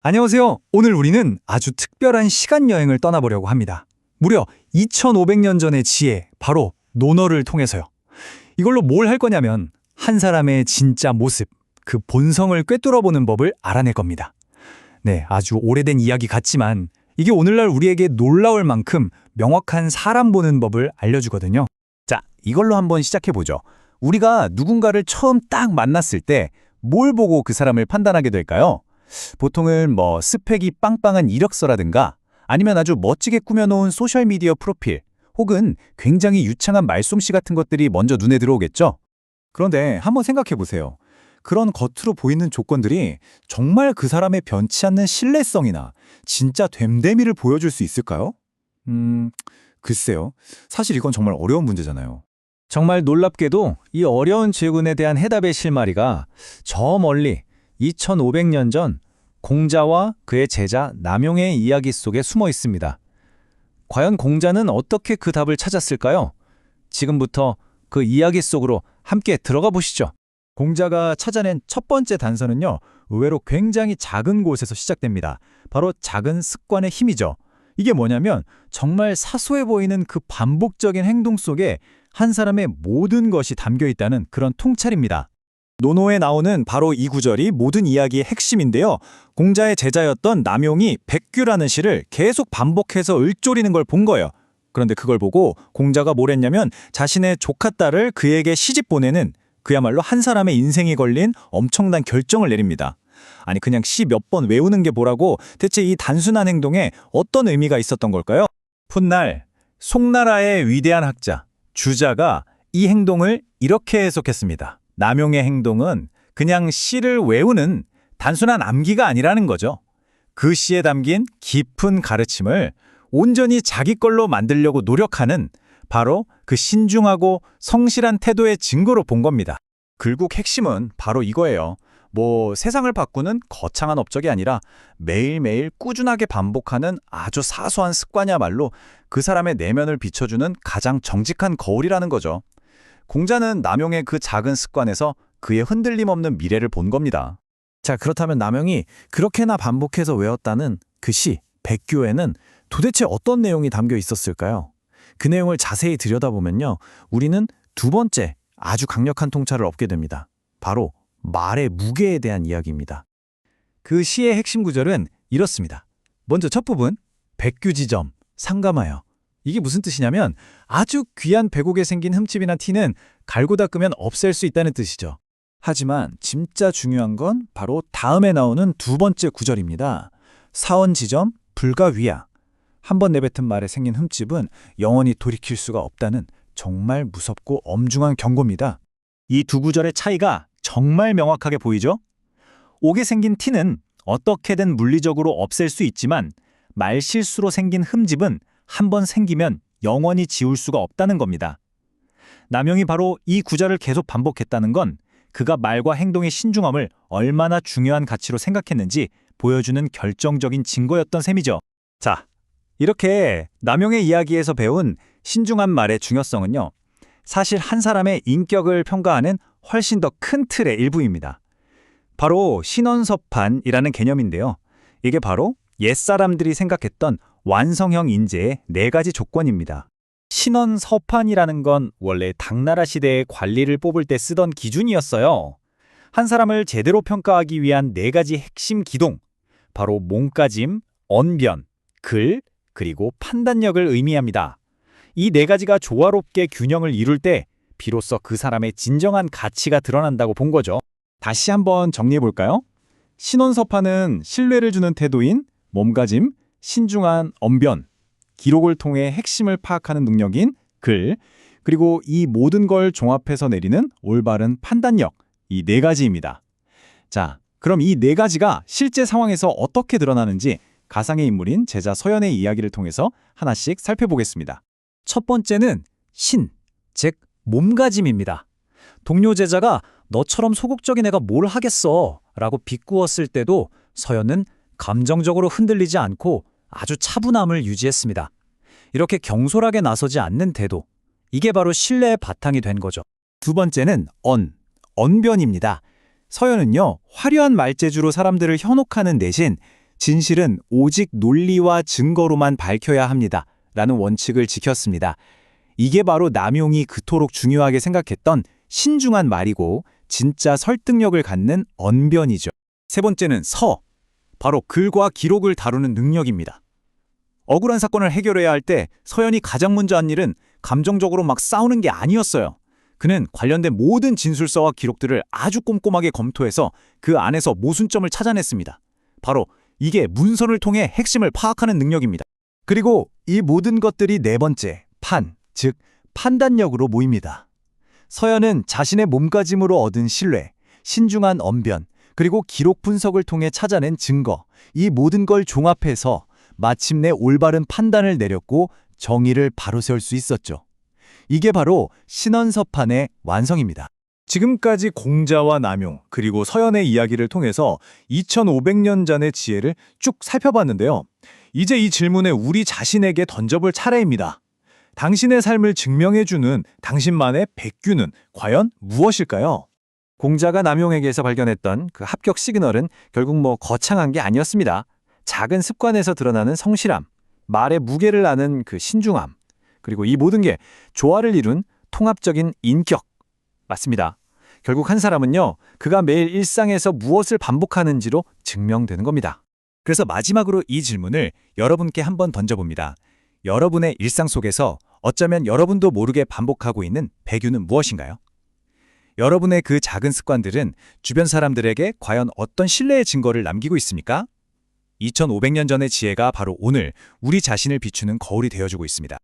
안녕하세요. 오늘 우리는 아주 특별한 시간 여행을 떠나보려고 합니다. 무려 2500년 전의 지혜, 바로 논어를 통해서요. 이걸로 뭘 할 거냐면 한 사람의 진짜 모습, 그 본성을 꿰뚫어보는 법을 알아낼 겁니다. 네, 아주 오래된 이야기 같지만 이게 오늘날 우리에게 놀라울 만큼 명확한 사람 보는 법을 알려주거든요. 자, 이걸로 한번 시작해보죠. 우리가 누군가를 처음 딱 만났을 때 뭘 보고 그 사람을 판단하게 될까요? 보통은 스펙이 빵빵한 이력서라든가 아니면 아주 멋지게 꾸며놓은 소셜미디어 프로필 혹은 굉장히 유창한 말솜씨 같은 것들이 먼저 눈에 들어오겠죠? 그런데 한번 생각해 보세요. 그런 겉으로 보이는 조건들이 정말 그 사람의 변치 않는 신뢰성이나 진짜 됨됨이를 보여줄 수 있을까요? 글쎄요. 사실 이건 정말 어려운 문제잖아요. 정말 놀랍게도 이 어려운 질문에 대한 해답의 실마리가 저 멀리 2500년 전 공자와 그의 제자 남용의 이야기 속에 숨어 있습니다. 과연 공자는 어떻게 그 답을 찾았을까요? 지금부터 그 이야기 속으로 함께 들어가 보시죠. 공자가 찾아낸 첫 번째 단서는요, 의외로 굉장히 작은 곳에서 시작됩니다. 바로 작은 습관의 힘이죠. 이게 뭐냐면 정말 사소해 보이는 그 반복적인 행동 속에 한 사람의 모든 것이 담겨 있다는 그런 통찰입니다. 논어에 나오는 바로 이 구절이 모든 이야기의 핵심인데요. 공자의 제자였던 남용이 백규라는 시를 계속 반복해서 읊조리는 걸 본 거예요. 그런데 그걸 보고 공자가 뭘 했냐면 자신의 조카 딸을 그에게 시집 보내는 그야말로 한 사람의 인생이 걸린 엄청난 결정을 내립니다. 아니 그냥 시 몇 번 외우는 게 뭐라고 대체 이 단순한 행동에 어떤 의미가 있었던 걸까요? 훗날 송나라의 위대한 학자 주자가 이 행동을 이렇게 해석했습니다. 남용의 행동은 그냥 시를 외우는 단순한 암기가 아니라는 거죠. 그 시에 담긴 깊은 가르침을 온전히 자기 걸로 만들려고 노력하는 바로 그 신중하고 성실한 태도의 증거로 본 겁니다. 결국 핵심은 바로 이거예요. 세상을 바꾸는 거창한 업적이 아니라 매일매일 꾸준하게 반복하는 아주 사소한 습관이야말로 그 사람의 내면을 비춰주는 가장 정직한 거울이라는 거죠. 공자는 남용의 그 작은 습관에서 그의 흔들림 없는 미래를 본 겁니다. 자, 그렇다면 남용이 그렇게나 반복해서 외웠다는 그 시, 백규에는 도대체 어떤 내용이 담겨 있었을까요? 그 내용을 자세히 들여다보면요, 우리는 두 번째 아주 강력한 통찰을 얻게 됩니다. 바로 말의 무게에 대한 이야기입니다. 그 시의 핵심 구절은 이렇습니다. 먼저 첫 부분, 백규지점, 상감하여. 이게 무슨 뜻이냐면 아주 귀한 백옥에 생긴 흠집이나 티는 갈고 닦으면 없앨 수 있다는 뜻이죠. 하지만 진짜 중요한 건 바로 다음에 나오는 두 번째 구절입니다. 사원지점, 불가위야. 한번 내뱉은 말에 생긴 흠집은 영원히 돌이킬 수가 없다는 정말 무섭고 엄중한 경고입니다. 이 두 구절의 차이가 정말 명확하게 보이죠? 옥에 생긴 티는 어떻게든 물리적으로 없앨 수 있지만 말실수로 생긴 흠집은 한번 생기면 영원히 지울 수가 없다는 겁니다. 남용이 바로 이 구절을 계속 반복했다는 건 그가 말과 행동의 신중함을 얼마나 중요한 가치로 생각했는지 보여주는 결정적인 증거였던 셈이죠. 자, 이렇게 남용의 이야기에서 배운 신중한 말의 중요성은요, 사실 한 사람의 인격을 평가하는 훨씬 더 큰 틀의 일부입니다. 바로 신원섭판이라는 개념인데요. 이게 바로 옛사람들이 생각했던 완성형 인재의 네 가지 조건입니다. 신원서판이라는 건 원래 당나라 시대의 관리를 뽑을 때 쓰던 기준이었어요. 한 사람을 제대로 평가하기 위한 네 가지 핵심 기동, 바로 몸가짐, 언변, 글, 그리고 판단력을 의미합니다. 이 네 가지가 조화롭게 균형을 이룰 때 비로소 그 사람의 진정한 가치가 드러난다고 본 거죠. 다시 한번 정리해볼까요? 신원서판은 신뢰를 주는 태도인 몸가짐, 신중한 언변, 기록을 통해 핵심을 파악하는 능력인 글, 그리고 이 모든 걸 종합해서 내리는 올바른 판단력, 이 네 가지입니다. 자, 그럼 이 네 가지가 실제 상황에서 어떻게 드러나는지 가상의 인물인 제자 서연의 이야기를 통해서 하나씩 살펴보겠습니다. 첫 번째는 신, 즉 몸가짐입니다. 동료 제자가 너처럼 소극적인 애가 뭘 하겠어 라고 비꼬았을 때도 서연은 감정적으로 흔들리지 않고 아주 차분함을 유지했습니다. 이렇게 경솔하게 나서지 않는 태도, 이게 바로 신뢰의 바탕이 된 거죠. 두 번째는 언변입니다. 서연은요, 화려한 말재주로 사람들을 현혹하는 대신 진실은 오직 논리와 증거로만 밝혀야 합니다. 라는 원칙을 지켰습니다. 이게 바로 남용이 그토록 중요하게 생각했던 신중한 말이고 진짜 설득력을 갖는 언변이죠. 세 번째는 서, 바로 글과 기록을 다루는 능력입니다. 억울한 사건을 해결해야 할 때 서연이 가장 먼저 한 일은 감정적으로 막 싸우는 게 아니었어요. 그는 관련된 모든 진술서와 기록들을 아주 꼼꼼하게 검토해서 그 안에서 모순점을 찾아냈습니다. 바로 이게 문서를 통해 핵심을 파악하는 능력입니다. 그리고 이 모든 것들이 네 번째, 즉 판단력으로 모입니다. 서연은 자신의 몸가짐으로 얻은 신뢰, 신중한 언변, 그리고 기록 분석을 통해 찾아낸 증거, 이 모든 걸 종합해서 마침내 올바른 판단을 내렸고 정의를 바로 세울 수 있었죠. 이게 바로 신원서판의 완성입니다. 지금까지 공자와 남용 그리고 서연의 이야기를 통해서 2500년 전의 지혜를 쭉 살펴봤는데요. 이제 이 질문에 우리 자신에게 던져볼 차례입니다. 당신의 삶을 증명해주는 당신만의 백규는 과연 무엇일까요? 공자가 남용에게서 발견했던 그 합격 시그널은 결국 거창한 게 아니었습니다. 작은 습관에서 드러나는 성실함, 말의 무게를 아는 그 신중함, 그리고 이 모든 게 조화를 이룬 통합적인 인격. 맞습니다. 결국 한 사람은요, 그가 매일 일상에서 무엇을 반복하는지로 증명되는 겁니다. 그래서 마지막으로 이 질문을 여러분께 한번 던져봅니다. 여러분의 일상 속에서 어쩌면 여러분도 모르게 반복하고 있는 배규는 무엇인가요? 여러분의 그 작은 습관들은 주변 사람들에게 과연 어떤 신뢰의 증거를 남기고 있습니까? 2500년 전의 지혜가 바로 오늘 우리 자신을 비추는 거울이 되어주고 있습니다.